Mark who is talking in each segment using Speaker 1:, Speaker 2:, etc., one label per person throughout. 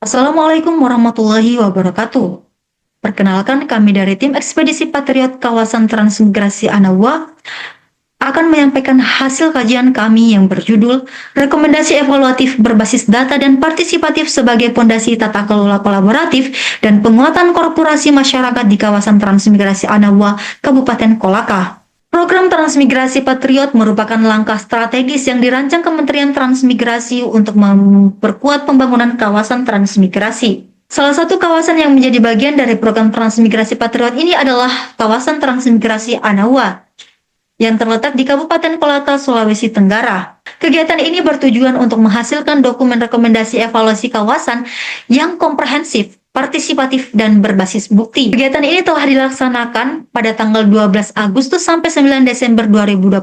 Speaker 1: Assalamualaikum warahmatullahi wabarakatuh. Perkenalkan, kami dari tim Ekspedisi Patriot Kawasan Transmigrasi Anawa akan menyampaikan hasil kajian kami yang berjudul Rekomendasi Evaluatif Berbasis Data dan Partisipatif sebagai Pondasi Tata Kelola Kolaboratif dan Penguatan Korporasi Masyarakat di Kawasan Transmigrasi Anawa, Kabupaten Kolaka. Program Transmigrasi Patriot merupakan langkah strategis yang dirancang Kementerian Transmigrasi untuk memperkuat pembangunan kawasan transmigrasi. Salah satu kawasan yang menjadi bagian dari program Transmigrasi Patriot ini adalah kawasan Transmigrasi Anawa yang terletak di Kabupaten Kolaka, Sulawesi Tenggara. Kegiatan ini bertujuan untuk menghasilkan dokumen rekomendasi evaluasi kawasan yang komprehensif, partisipatif, dan berbasis bukti. Kegiatan ini telah dilaksanakan pada tanggal 12 Agustus sampai 9 Desember 2025.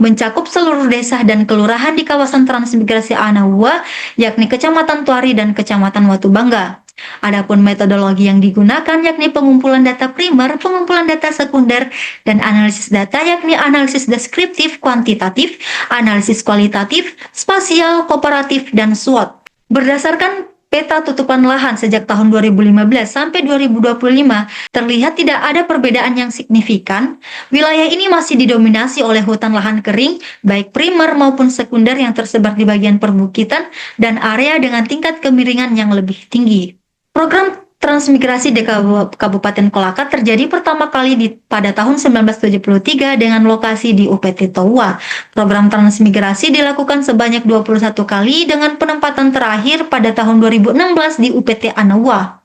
Speaker 1: Mencakup seluruh desa dan kelurahan di kawasan Transmigrasi Anawa, yakni Kecamatan Tuari dan Kecamatan Watubangga. Adapun metodologi yang digunakan yakni pengumpulan data primer, pengumpulan data sekunder, dan analisis data yakni analisis deskriptif, kuantitatif, analisis kualitatif, spasial, komparatif, dan SWOT. Berdasarkan peta tutupan lahan sejak tahun 2015 sampai 2025, terlihat tidak ada perbedaan yang signifikan. Wilayah ini masih didominasi oleh hutan lahan kering, baik primer maupun sekunder yang tersebar di bagian perbukitan dan area dengan tingkat kemiringan yang lebih tinggi. Program transmigrasi di Kabupaten Kolaka terjadi pertama kali pada tahun 1973 dengan lokasi di UPT Towa. Program transmigrasi dilakukan sebanyak 21 kali dengan penempatan terakhir pada tahun 2016 di UPT Anawa.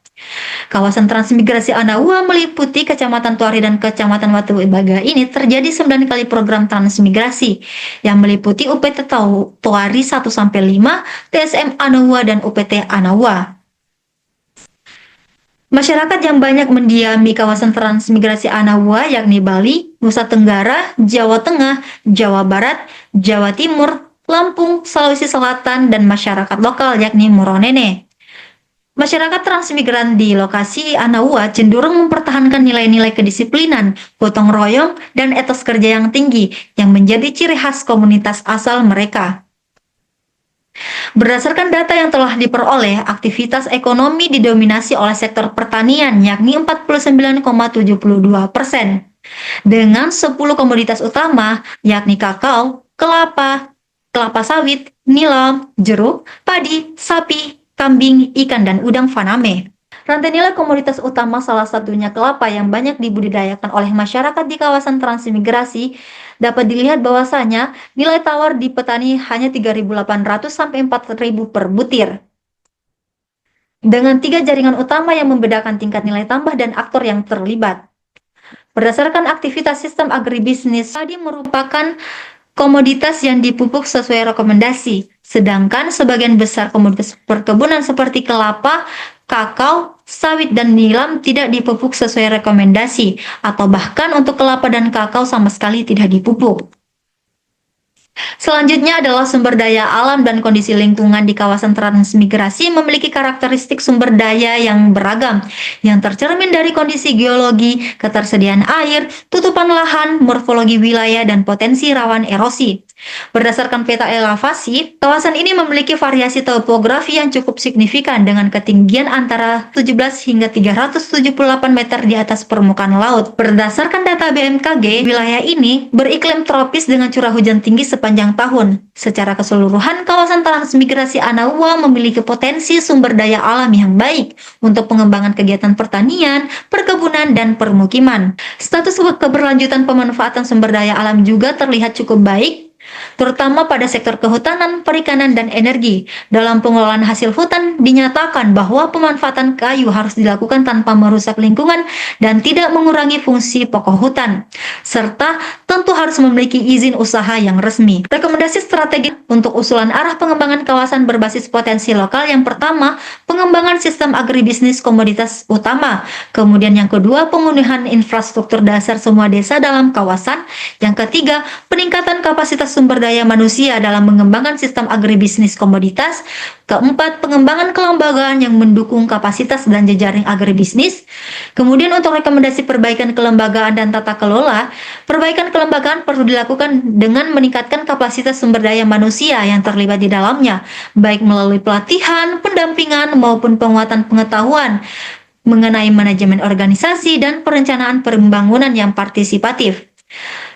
Speaker 1: Kawasan transmigrasi Anawa meliputi Kecamatan Tuari dan Kecamatan Watubangga ini terjadi 9 kali program transmigrasi yang meliputi UPT Tuari 1-5, TSM Anawa, dan UPT Anawa. Masyarakat yang banyak mendiami kawasan transmigrasi Anawa yakni Bali, Nusa Tenggara, Jawa Tengah, Jawa Barat, Jawa Timur, Lampung, Sulawesi Selatan, dan masyarakat lokal yakni Moronene. Masyarakat transmigran di lokasi Anawa cenderung mempertahankan nilai-nilai kedisiplinan, gotong royong, dan etos kerja yang tinggi yang menjadi ciri khas komunitas asal mereka. Berdasarkan data yang telah diperoleh, aktivitas ekonomi didominasi oleh sektor pertanian yakni 49,72%, dengan 10 komoditas utama yakni kakao, kelapa sawit, nilam, jeruk, padi, sapi, kambing, ikan, dan udang faname. Rantai nilai komoditas utama salah satunya kelapa yang banyak dibudidayakan oleh masyarakat di kawasan transmigrasi, dapat dilihat bahwasanya nilai tawar di petani hanya 3.800 sampai 4.000 per butir. Dengan 3 jaringan utama yang membedakan tingkat nilai tambah dan aktor yang terlibat. Berdasarkan aktivitas sistem agribisnis, padi merupakan komoditas yang dipupuk sesuai rekomendasi, sedangkan sebagian besar komoditas perkebunan seperti kelapa, kakao, sawit, dan nilam tidak dipupuk sesuai rekomendasi, atau bahkan untuk kelapa dan kakao sama sekali tidak dipupuk. Selanjutnya adalah sumber daya alam dan kondisi lingkungan di kawasan transmigrasi memiliki karakteristik sumber daya yang beragam, yang tercermin dari kondisi geologi, ketersediaan air, tutupan lahan, morfologi wilayah, dan potensi rawan erosi. Berdasarkan peta elevasi, kawasan ini memiliki variasi topografi yang cukup signifikan dengan ketinggian antara 17 hingga 378 meter di atas permukaan laut. Berdasarkan data BMKG, wilayah ini beriklim tropis dengan curah hujan tinggi sepanjang tahun. Secara keseluruhan, kawasan transmigrasi Anawa memiliki potensi sumber daya alam yang baik untuk pengembangan kegiatan pertanian, perkebunan, dan permukiman. Status keberlanjutan pemanfaatan sumber daya alam juga terlihat cukup baik, terutama pada sektor kehutanan, perikanan, dan energi. Dalam pengelolaan hasil hutan, dinyatakan bahwa pemanfaatan kayu harus dilakukan tanpa merusak lingkungan dan tidak mengurangi fungsi pokok hutan, serta tentu harus memiliki izin usaha yang resmi. Rekomendasi strategi untuk usulan arah pengembangan kawasan berbasis potensi lokal: yang pertama, pengembangan sistem agribisnis komoditas utama. Kemudian yang kedua, pemenuhan infrastruktur dasar semua desa dalam kawasan. Yang ketiga, peningkatan kapasitas sumber daya manusia dalam mengembangkan sistem agribisnis komoditas. Keempat, pengembangan kelembagaan yang mendukung kapasitas dan jejaring agribisnis. Kemudian untuk rekomendasi perbaikan kelembagaan dan tata kelola, perbaikan kelembagaan perlu dilakukan dengan meningkatkan kapasitas sumber daya manusia yang terlibat di dalamnya, baik melalui pelatihan, pendampingan, maupun penguatan pengetahuan mengenai manajemen organisasi dan perencanaan pembangunan yang partisipatif.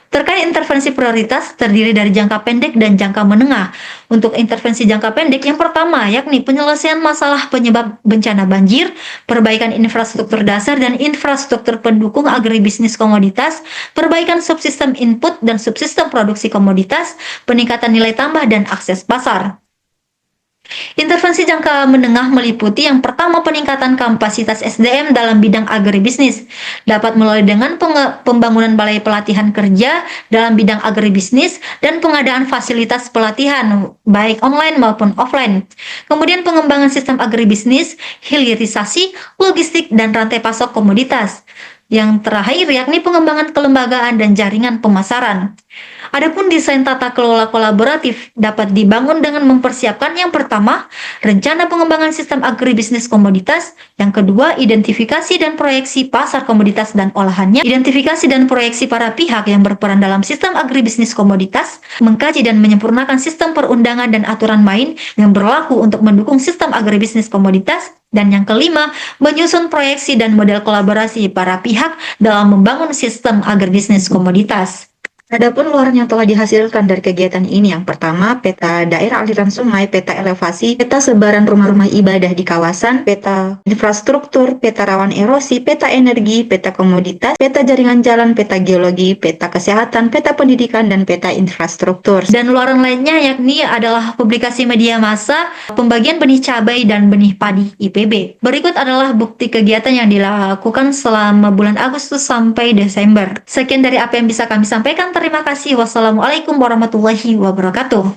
Speaker 1: Terkait intervensi prioritas terdiri dari jangka pendek dan jangka menengah. Untuk intervensi jangka pendek yang pertama yakni penyelesaian masalah penyebab bencana banjir, perbaikan infrastruktur dasar dan infrastruktur pendukung agribisnis komoditas, perbaikan subsistem input dan subsistem produksi komoditas, peningkatan nilai tambah dan akses pasar. Intervensi jangka menengah meliputi yang pertama peningkatan kapasitas SDM dalam bidang agribisnis, dapat melalui dengan pembangunan balai pelatihan kerja dalam bidang agribisnis dan pengadaan fasilitas pelatihan baik online maupun offline. Kemudian pengembangan sistem agribisnis, hilirisasi, logistik dan rantai pasok komoditas. Yang terakhir yakni pengembangan kelembagaan dan jaringan pemasaran. Adapun desain tata kelola kolaboratif dapat dibangun dengan mempersiapkan yang pertama, rencana pengembangan sistem agribisnis komoditas, yang kedua, identifikasi dan proyeksi pasar komoditas dan olahannya, identifikasi dan proyeksi para pihak yang berperan dalam sistem agribisnis komoditas, mengkaji dan menyempurnakan sistem perundangan dan aturan main yang berlaku untuk mendukung sistem agribisnis komoditas, dan yang kelima, menyusun proyeksi dan model kolaborasi para pihak dalam membangun sistem agribisnis komoditas. Adapun luaran yang telah dihasilkan dari kegiatan ini yang pertama, peta daerah aliran sungai, peta elevasi, peta sebaran rumah-rumah ibadah di kawasan, peta infrastruktur, peta rawan erosi, peta energi, peta komoditas, peta jaringan jalan, peta geologi, peta kesehatan, peta pendidikan, dan peta infrastruktur. Dan luaran lainnya yakni adalah publikasi media massa, pembagian benih cabai dan benih padi IPB. Berikut adalah bukti kegiatan yang dilakukan selama bulan Agustus sampai Desember. Sekian dari apa yang bisa kami sampaikan. Terima kasih. Wassalamualaikum warahmatullahi wabarakatuh.